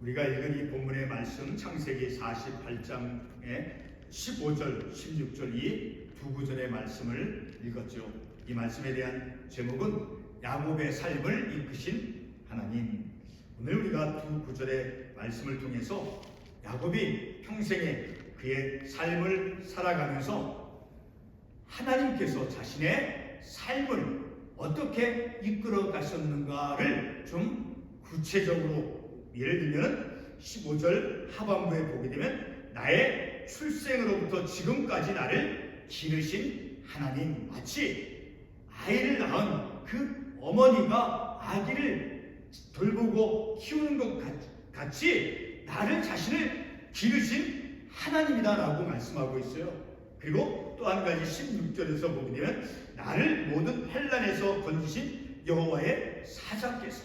우리가 읽은 이 본문의 말씀 창세기 48장의 15절, 16절 이 두 구절의 말씀을 읽었죠. 이 말씀에 대한 제목은 야곱의 삶을 이끄신 하나님. 오늘 우리가 두 구절의 말씀을 통해서 야곱이 평생에 그의 삶을 살아가면서 하나님께서 자신의 삶을 어떻게 이끌어 가셨는가를 좀 구체적으로, 예를 들면 15절 하반부에 보게 되면 나의 출생으로부터 지금까지 나를 기르신 하나님, 마치 아이를 낳은 그 어머니가 아기를 돌보고 키우는 것 같이 나를 자신을 기르신 하나님이다라고 말씀하고 있어요. 그리고 또 한 가지 16절에서 보게 되면 나를 모든 환난에서 건지신 여호와의 사자께서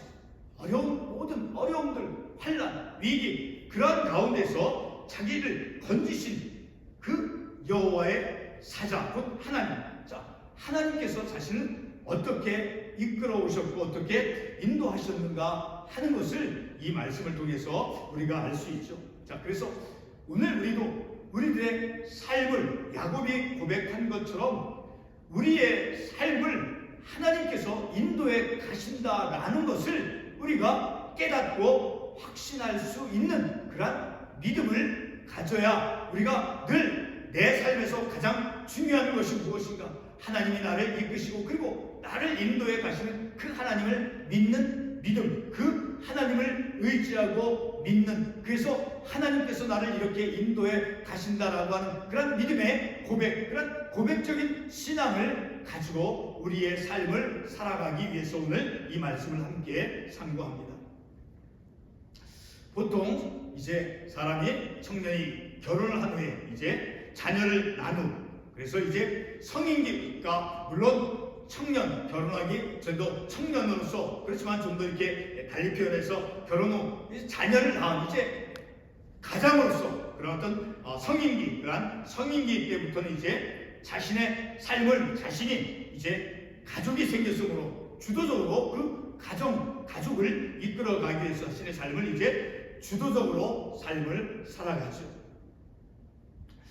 모든 어려움들, 환난, 위기, 그러한 가운데서 자기를 건지신 그 여호와의 사자, 곧 하나님. 자, 하나님께서 자신을 어떻게 이끌어 오셨고 어떻게 인도하셨는가 하는 것을 이 말씀을 통해서 우리가 알 수 있죠. 자, 그래서 오늘 우리도 우리들의 삶을 야곱이 고백한 것처럼 우리의 삶을 하나님께서 인도해 가신다라는 것을 우리가 깨닫고 확신할 수 있는 그런 믿음을 가져야 우리가 늘 내 삶에서 가장 중요한 것이 무엇인가? 하나님이 나를 이끄시고 그리고 나를 인도해 가시는 그 하나님을 믿는 믿음, 그 하나님을 의지하고 믿는, 그래서 하나님께서 나를 이렇게 인도해 가신다라고 하는 그런 믿음의 고백, 그런 고백적인 신앙을 가지고 우리의 삶을 살아가기 위해서 오늘 이 말씀을 함께 상고합니다. 보통 이제 사람이, 청년이 결혼을 한 후에 이제 자녀를 낳은, 그래서 이제 성인기가, 물론 청년, 결혼하기 전도 청년으로서, 그렇지만 좀 더 이렇게 달리 표현해서 결혼 후 자녀를 낳은 이제 가장으로서 그런 어떤 성인기, 그러한 성인기 때부터는 이제 자신의 삶을 자신이 이제 가족이 생겼으므로 주도적으로 그 가족을 이끌어가기 위해서 자신의 삶을 이제 주도적으로 삶을 살아가죠.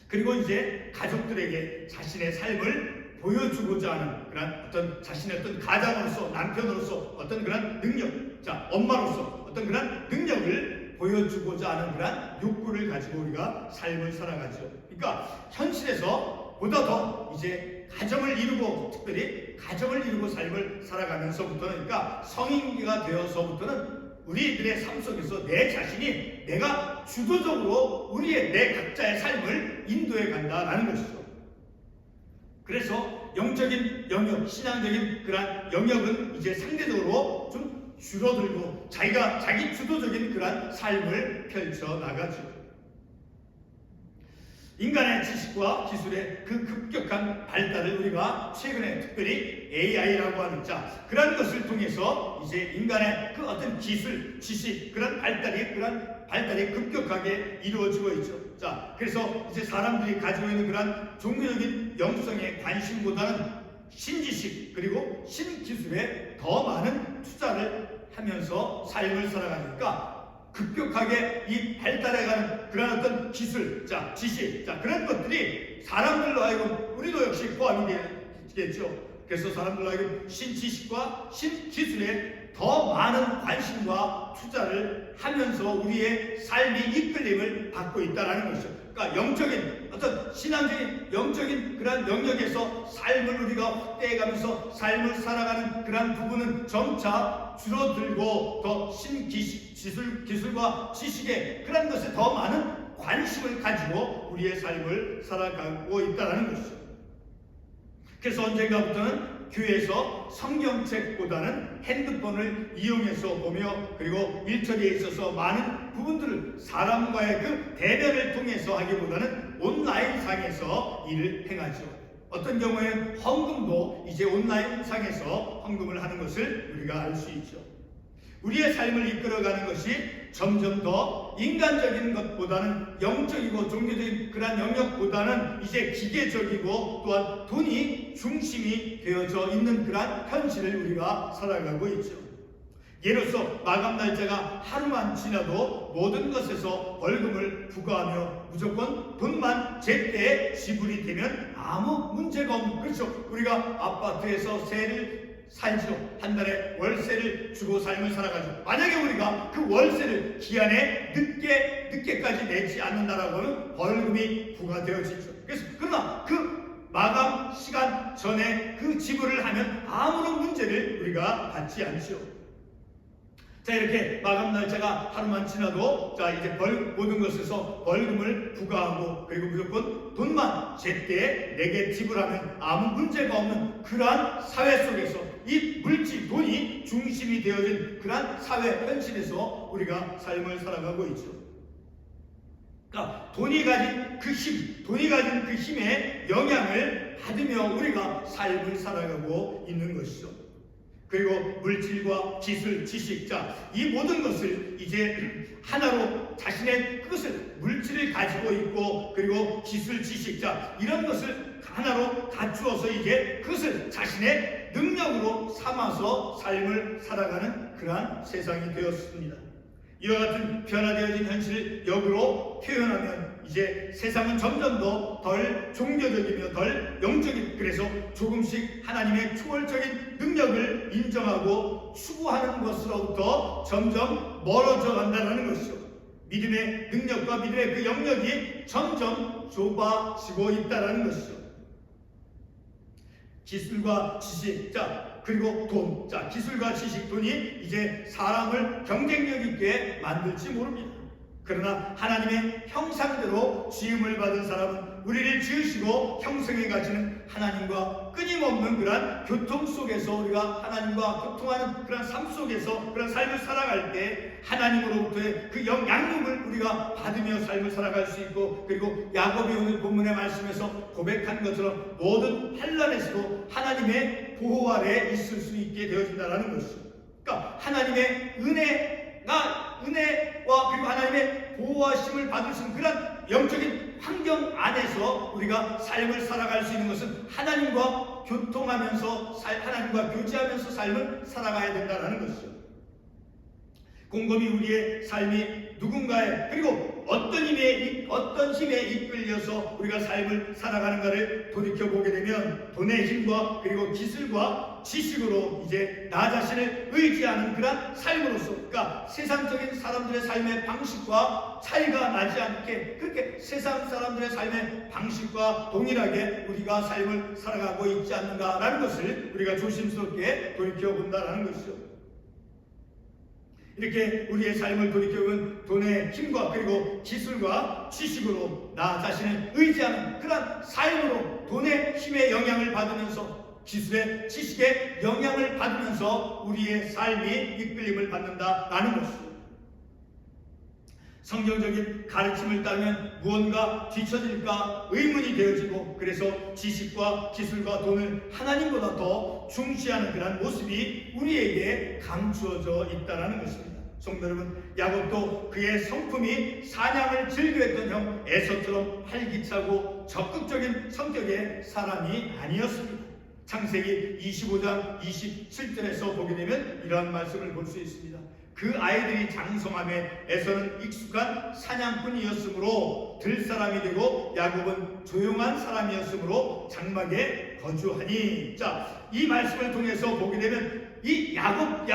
그리고 이제 가족들에게 자신의 삶을 보여주고자 하는 그런 어떤 자신의 어떤 가장으로서, 남편으로서 어떤 그런 능력, 자, 엄마로서 어떤 그런 능력을 보여주고자 하는 그런 욕구를 가지고 우리가 삶을 살아가죠. 그러니까 현실에서 보다 더 이제 가정을 이루고, 특별히 가정을 이루고 삶을 살아가면서부터는, 그러니까 성인기가 되어서부터는 우리들의 삶 속에서 내 자신이, 내가 주도적으로 내 각자의 삶을 인도해 간다라는 것이죠. 그래서 영적인 영역, 신앙적인 그러한 영역은 이제 상대적으로 좀 줄어들고 자기 주도적인 그러한 삶을 펼쳐 나가죠. 인간의 지식과 기술의 그 급격한 발달을 우리가 최근에 특별히 AI라고 하는, 자, 그런 것을 통해서 이제 인간의 그 어떤 기술, 지식, 그런 발달이 급격하게 이루어지고 있죠. 자, 그래서 이제 사람들이 가지고 있는 그런 종교적인 영성에 관심보다는 신지식 그리고 신기술에 더 많은 투자를 하면서 삶을 살아가니까 급격하게 이 발달해가는 그런 어떤 기술, 자, 지식, 자, 그런 것들이 사람들로 하여금, 우리도 역시 포함이 되겠죠. 그래서 사람들로 하여금 신지식과 신기술에 더 많은 관심과 투자를 하면서 우리의 삶이 이끌림을 받고 있다는 것이죠. 그러니까 영적인 어떤 신앙적인 영적인 그런 영역에서 삶을 우리가 확대해가면서 삶을 살아가는 그런 부분은 점차 줄어들고 더 기술과 지식에 그런 것에 더 많은 관심을 가지고 우리의 삶을 살아가고 있다는 것이죠. 그래서 언젠가부터는 교회에서 성경책보다는 핸드폰을 이용해서 보며, 그리고 일처리에 있어서 많은 부분들을 사람과의 그 대면을 통해서 하기보다는 온라인상에서 일을 행하죠. 어떤 경우에는 헌금도 이제 온라인상에서 헌금을 하는 것을 우리가 알 수 있죠. 우리의 삶을 이끌어가는 것이 점점 더 인간적인 것보다는 영적이고 종교적인 그런 영역보다는 이제 기계적이고 또한 돈이 중심이 되어져 있는 그런 현실을 우리가 살아가고 있죠. 예로서 마감 날짜가 하루만 지나도 모든 것에서 벌금을 부과하며 무조건 돈만 제때에 지불이 되면 아무 문제가 없는, 그렇죠. 우리가 아파트에서 세를 살지로 한 달에 월세를 주고 삶을 살아가지고 만약에 우리가 그 월세를 기한에 늦게까지 내지 않는다라고 하면 벌금이 부과되어지죠. 그래서 그러나 그 마감 시간 전에 그 지불을 하면 아무런 문제를 우리가 받지 않죠. 자, 이렇게 마감 날짜가 하루만 지나도 자 이제 모든 것에서 벌금을 부과하고 그리고 무조건 돈만 제때 내게 지불하면 아무 문제가 없는 그러한 사회 속에서 이 물질, 돈이 중심이 되어진 그러한 사회 현실에서 우리가 삶을 살아가고 있죠. 그러니까 돈이 가진 그 힘, 돈이 가진 그 힘의 영향을 받으며 우리가 삶을 살아가고 있는 것이죠. 그리고 물질과 기술, 지식, 자, 이 모든 것을 이제 하나로 자신의 그것을 물질을 가지고 있고 그리고 기술, 지식, 자, 이런 것을 하나로 갖추어서 이제 그것을 자신의 능력으로 삼아서 삶을 살아가는 그러한 세상이 되었습니다. 이와 같은 변화되어진 현실을 역으로 표현하면 이제 세상은 점점 더 덜 종교적이며 덜 영적인, 그래서 조금씩 하나님의 초월적인 능력을 인정하고 추구하는 것으로부터 점점 멀어져 간다는 것이죠. 믿음의 능력과 믿음의 그 영역이 점점 좁아지고 있다는 것이죠. 기술과 지식, 자, 그리고 돈, 자, 기술과 지식, 돈이 이제 사람을 경쟁력 있게 만들지 모릅니다. 그러나 하나님의 형상대로 지음을 받은 사람은 우리를 지으시고 형성해 가시는 하나님과 끊임없는 그런 교통 속에서 우리가 하나님과 교통하는 그런 삶 속에서 그런 삶을 살아갈 때 하나님으로부터의 그 양육을 우리가 받으며 삶을 살아갈 수 있고, 그리고 야곱이 오늘 본문의 말씀에서 고백한 것처럼 모든 환난에서도 하나님의 보호 아래 있을 수 있게 되어진다는 것이죠. 그러니까 하나님의 은혜와 그리고 하나님의 보호하심을 받을 수 있는 그런 영적인 환경 안에서 우리가 삶을 살아갈 수 있는 것은 하나님과 교통하면서 하나님과 교제하면서 삶을 살아가야 된다는 것이죠. 곰곰이 우리의 삶이 누군가의 그리고 어떤 힘에 이끌려서 우리가 삶을 살아가는가를 돌이켜보게 되면 돈의 힘과 그리고 기술과 지식으로 이제 나 자신을 의지하는 그런 삶으로서, 그러니까 세상적인 사람들의 삶의 방식과 차이가 나지 않게 그렇게 세상 사람들의 삶의 방식과 동일하게 우리가 삶을 살아가고 있지 않는가라는 것을 우리가 조심스럽게 돌이켜본다는 것이죠. 이렇게 우리의 삶을 돌이켜보면 돈의 힘과 그리고 기술과 지식으로 나 자신을 의지하는 그런 삶으로 돈의 힘의 영향을 받으면서 기술의 지식의 영향을 받으면서 우리의 삶이 이끌림을 받는다라는 것이죠. 성경적인 가르침을 따르면 무언가 뒤처질까 의문이 되어지고, 그래서 지식과 기술과 돈을 하나님보다 더 중시하는 그런 모습이 우리에게 감추어져 있다는 것입니다. 성도 여러분, 야곱도 그의 성품이 사냥을 즐겨했던 형 에서처럼 활기차고 적극적인 성격의 사람이 아니었습니다. 창세기 25장 27절에서 보게 되면 이러한 말씀을 볼 수 있습니다. 그 아이들이 장성함에 에서는 익숙한 사냥꾼이었으므로 들사람이 되고 야곱은 조용한 사람이었으므로 장막에 거주하니. 자, 이 말씀을 통해서 보게 되면 이 야곱이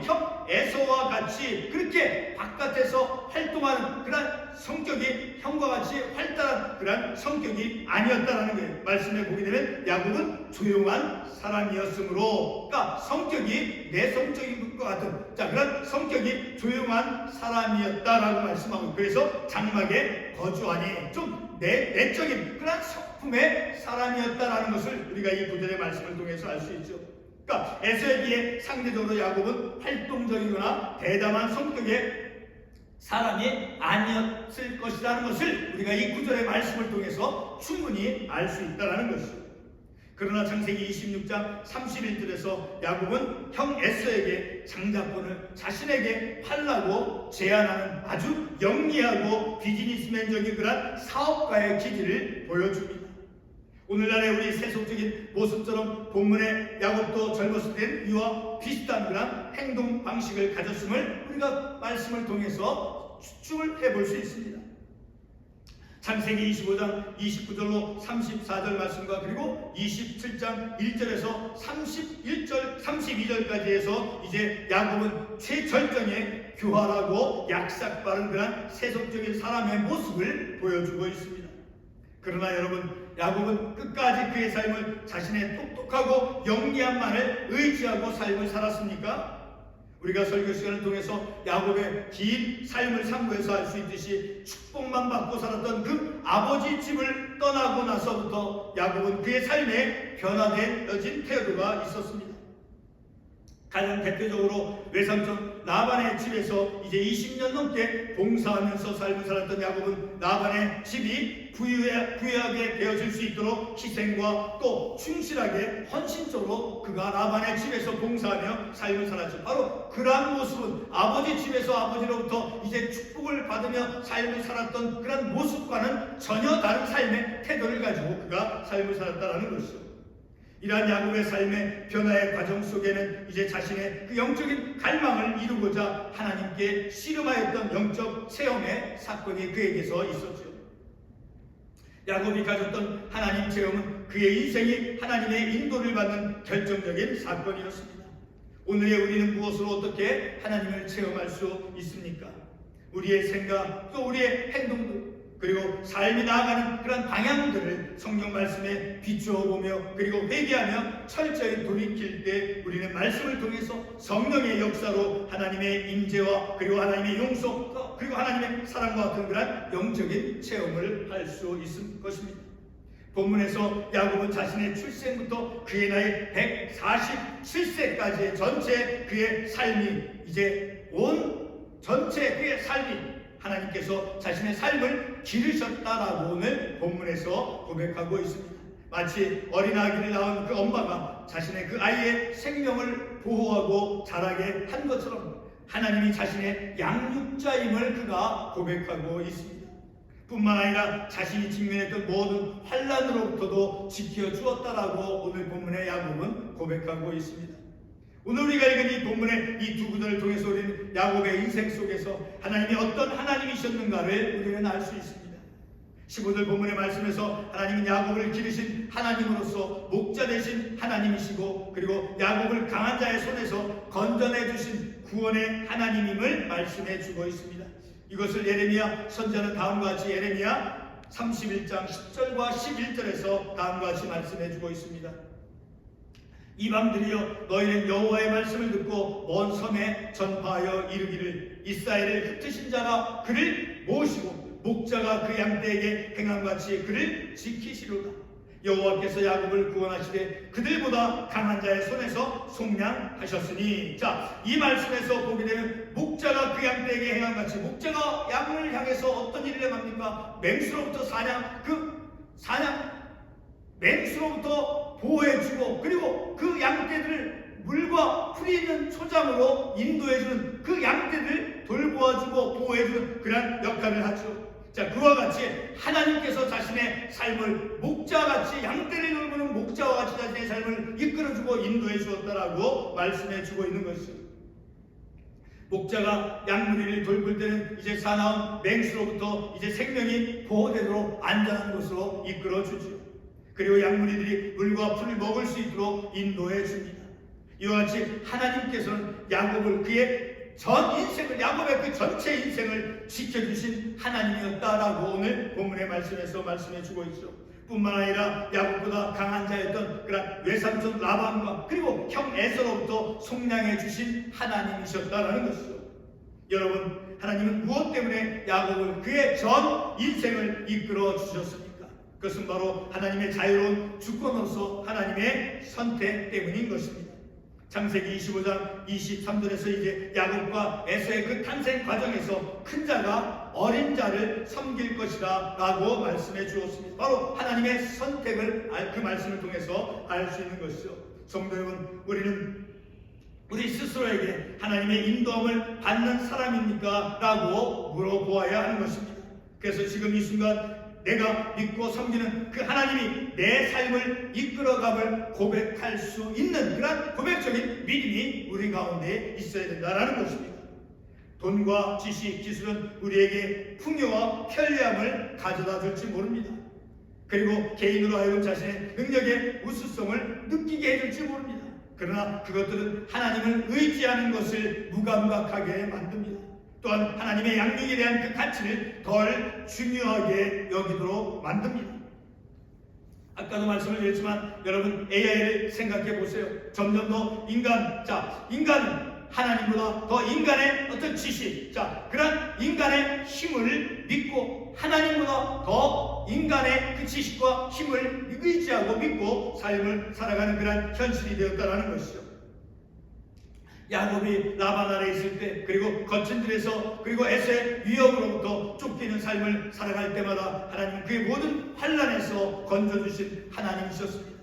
형 에서와 같이 그렇게 바깥에서 활동하는 그런 성격이 형과 같이 활달한 그런 성격이 아니었다라는 거예요. 말씀에 보게 되면 야곱은 조용한 사람이었으므로, 그러니까 성격이 내 성격인 것 같은, 자, 그런 성격이 조용한 사람이었다라고 말씀하고, 그래서 장막에 거주하니 좀 내적인 그런 성품의 사람이었다라는 것을 우리가 이 구절의 말씀을 통해서 알 수 있죠. 그러니까 에서에 비해 상대적으로 야곱은 활동적이거나 대담한 성격의 사람이 아니었을 것이라는 것을 우리가 이 구절의 말씀을 통해서 충분히 알 수 있다는 것이죠. 그러나 창세기 26장 31절에서 야곱은 형 에서에게 장자권을 자신에게 팔라고 제안하는 아주 영리하고 비즈니스맨적인 그런 사업가의 기질을 보여줍니다. 오늘날의 우리 세속적인 모습처럼 본문의 야곱도 젊었을 땐 이와 비슷한 그런 행동 방식을 가졌음을 우리가 말씀을 통해서 추측을 해볼 수 있습니다. 창세기 25장 29절로 34절 말씀과 그리고 27장 1절에서 31절 32절까지 해서 이제 야곱은 최절정의 교활하고 약삭빠른 그런 세속적인 사람의 모습을 보여주고 있습니다. 그러나 여러분, 야곱은 끝까지 그의 삶을 자신의 똑똑하고 영리함만을 의지하고 삶을 살았습니까? 우리가 설교 시간을 통해서 야곱의 긴 삶을 상고해서 알 수 있듯이 축복만 받고 살았던 그 아버지 집을 떠나고 나서부터 야곱은 그의 삶에 변화되어진 태도가 있었습니다. 가장 대표적으로 외삼촌 라반의 집에서 이제 20년 넘게 봉사하면서 삶을 살았던 야곱은 라반의 집이 부유하게 되어질 수 있도록 희생과 또 충실하게 헌신적으로 그가 라반의 집에서 봉사하며 삶을 살았죠. 바로 그러한 모습은 아버지 집에서 아버지로부터 이제 축복을 받으며 삶을 살았던 그런 모습과는 전혀 다른 삶의 태도를 가지고 그가 삶을 살았다는 것이죠. 이러한 야곱의 삶의 변화의 과정 속에는 이제 자신의 그 영적인 갈망을 이루고자 하나님께 씨름하였던 영적 체험의 사건이 그에게서 있었죠. 야곱이 가졌던 하나님 체험은 그의 인생이 하나님의 인도를 받는 결정적인 사건이었습니다. 오늘의 우리는 무엇으로 어떻게 하나님을 체험할 수 있습니까? 우리의 생각 또 우리의 행동들 그리고 삶이 나아가는 그런 방향들을 성경 말씀에 비추어 보며 그리고 회개하며 철저히 돌이킬 때 우리는 말씀을 통해서 성령의 역사로 하나님의 임재와 그리고 하나님의 용서 그리고 하나님의 사랑과 같은 그런 영적인 체험을 할 수 있을 것입니다. 본문에서 야곱은 자신의 출생부터 그의 나이 147세까지의 전체 그의 삶이 이제 온 전체 그의 삶이 하나님께서 자신의 삶을 기르셨다라고 오늘 본문에서 고백하고 있습니다. 마치 어린아기를 낳은 그 엄마가 자신의 그 아이의 생명을 보호하고 자라게 한 것처럼 하나님이 자신의 양육자임을 그가 고백하고 있습니다. 뿐만 아니라 자신이 직면했던 모든 환난으로부터도 지켜주었다라고 오늘 본문의 야곱은 고백하고 있습니다. 오늘 우리가 읽은 이 본문의 이 두 구절을 통해서 우리는 야곱의 인생 속에서 하나님이 어떤 하나님이셨는가를 우리는 알 수 있습니다. 15절 본문의 말씀에서 하나님은 야곱을 기르신 하나님으로서 목자 되신 하나님이시고 그리고 야곱을 강한 자의 손에서 건져내 주신 구원의 하나님임을 말씀해 주고 있습니다. 이것을 예레미야 선지자는 다음과 같이 예레미야 31장 10절과 11절에서 다음과 같이 말씀해 주고 있습니다. 이방들이여 너희는 여호와의 말씀을 듣고 먼 섬에 전파하여 이르기를 이스라엘을 흩으신 자가 그를 모시고 목자가 그 양떼에게 행함같이 그를 지키시로다. 여호와께서 야곱을 구원하시되 그들보다 강한 자의 손에서 속량하셨으니. 자, 이 말씀에서 보게 되면 목자가 그 양떼에게 행함같이 목자가 양을 향해서 어떤 일을 행합니까? 맹수로부터 맹수로부터 보호해주고 그리고 그 양떼들을 물과 풀이 있는 초장으로 인도해주는 그 양떼들을 돌보아주고 보호해주는 그런 역할을 하죠. 자, 그와 같이 하나님께서 자신의 삶을 목자같이 양떼를 돌보는 목자와 같이 자신의 삶을 이끌어주고 인도해 주었다라고 말씀해 주고 있는 것이죠. 목자가 양무리를 돌볼 때는 이제 사나운 맹수로부터 이제 생명이 보호되도록 안전한 곳으로 이끌어 주죠. 그리고 양무리들이 물과 풀을 먹을 수 있도록 인도해 줍니다. 이와 같이 하나님께서는 야곱을 그의 전 인생을 야곱의 그 전체 인생을 지켜주신 하나님이었다라고 오늘 본문의 말씀에서 말씀해 주고 있죠. 뿐만 아니라 야곱보다 강한 자였던 그런 외삼촌 라반과 그리고 형 에서로부터 속량해 주신 하나님이셨다라는 것이죠. 여러분, 하나님은 무엇 때문에 야곱을 그의 전 인생을 이끌어 주셨습니까? 그것은 바로 하나님의 자유로운 주권으로서 하나님의 선택 때문인 것입니다. 창세기 25장 23절에서 이제 야곱과 에서의 그 탄생 과정에서 큰 자가 어린 자를 섬길 것이다 라고 말씀해 주었습니다. 바로 하나님의 선택을 그 말씀을 통해서 알 수 있는 것이죠. 성도 여러분, 우리는 우리 스스로에게 하나님의 인도함을 받는 사람입니까? 라고 물어보아야 하는 것입니다. 그래서 지금 이 순간 내가 믿고 섬기는 그 하나님이 내 삶을 이끌어감을 고백할 수 있는 그런 고백적인 믿음이 우리 가운데 있어야 된다는 것입니다. 돈과 지식, 기술은 우리에게 풍요와 편리함을 가져다 줄지 모릅니다. 그리고 개인으로 하여금 자신의 능력의 우수성을 느끼게 해줄지 모릅니다. 그러나 그것들은 하나님을 의지하는 것을 무감각하게 만듭니다. 또한 하나님의 양육에 대한 그 가치를 덜 중요하게 여기도록 만듭니다. 아까도 말씀을 드렸지만 여러분 AI를 생각해 보세요. 점점 더 인간은 하나님보다 더 인간의 어떤 지식, 그런 인간의 힘을 믿고 하나님보다 더 인간의 그 지식과 힘을 의지하고 믿고 삶을 살아가는 그런 현실이 되었다는 것이죠. 야곱이 라반 아래 있을 때, 그리고 거친 들에서, 그리고 에서의 위협으로부터 쫓기는 삶을 살아갈 때마다 하나님은 그의 모든 환난에서 건져주신 하나님이셨습니다.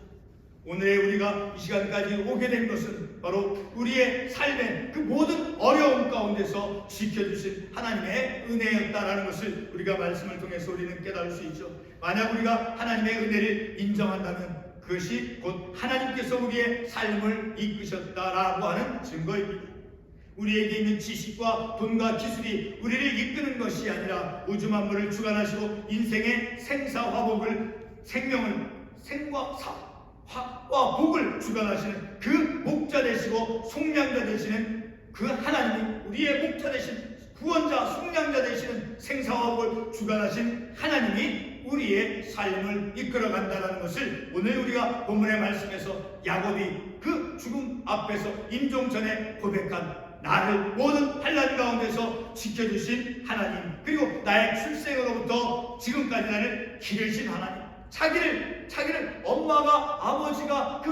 오늘의 우리가 이 시간까지 오게 된 것은 바로 우리의 삶의 그 모든 어려움 가운데서 지켜주신 하나님의 은혜였다라는 것을 우리가 말씀을 통해서 우리는 깨달을 수 있죠. 만약 우리가 하나님의 은혜를 인정한다면 그것이 곧 하나님께서 우리의 삶을 이끄셨다라고 하는 증거입니다. 우리에게 있는 지식과 돈과 기술이 우리를 이끄는 것이 아니라 우주 만물을 주관하시고 인생의 생사화복을 생과 와 복을 주관하시는 그 목자 되시고 속량자 되시는 그 하나님이 우리의 목자 되신 구원자 속량자 되시는 생사화복을 주관하신 하나님이 우리의 삶을 이끌어간다는 것을 오늘 우리가 본문의 말씀에서 야곱이 그 죽음 앞에서 임종 전에 고백한 나를 모든 환난 가운데서 지켜주신 하나님, 그리고 나의 출생으로부터 지금까지 나를 기르신 하나님, 자기를 엄마가 아버지가 그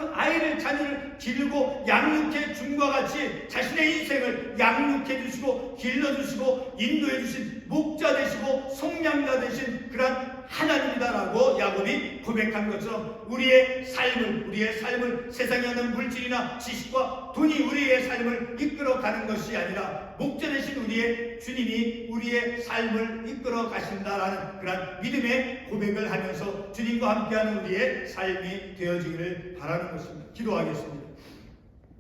자녀를 기르고 양육해 준과 같이 자신의 인생을 양육해 주시고 길러주시고 인도해 주신 목자 되시고 속량자 되신 그런 하나님이다라고 야곱이 고백한 것처럼 우리의 삶을 세상에 있는 물질이나 지식과 돈이 우리의 삶을 이끌어가는 것이 아니라 목자 되신 우리의 주님이 우리의 삶을 이끌어 가신다라는 그런 믿음의 고백을 하면서 주님과 함께하는 우리의 삶이 되어지기를 바라는 것입니다. 기도하겠습니다.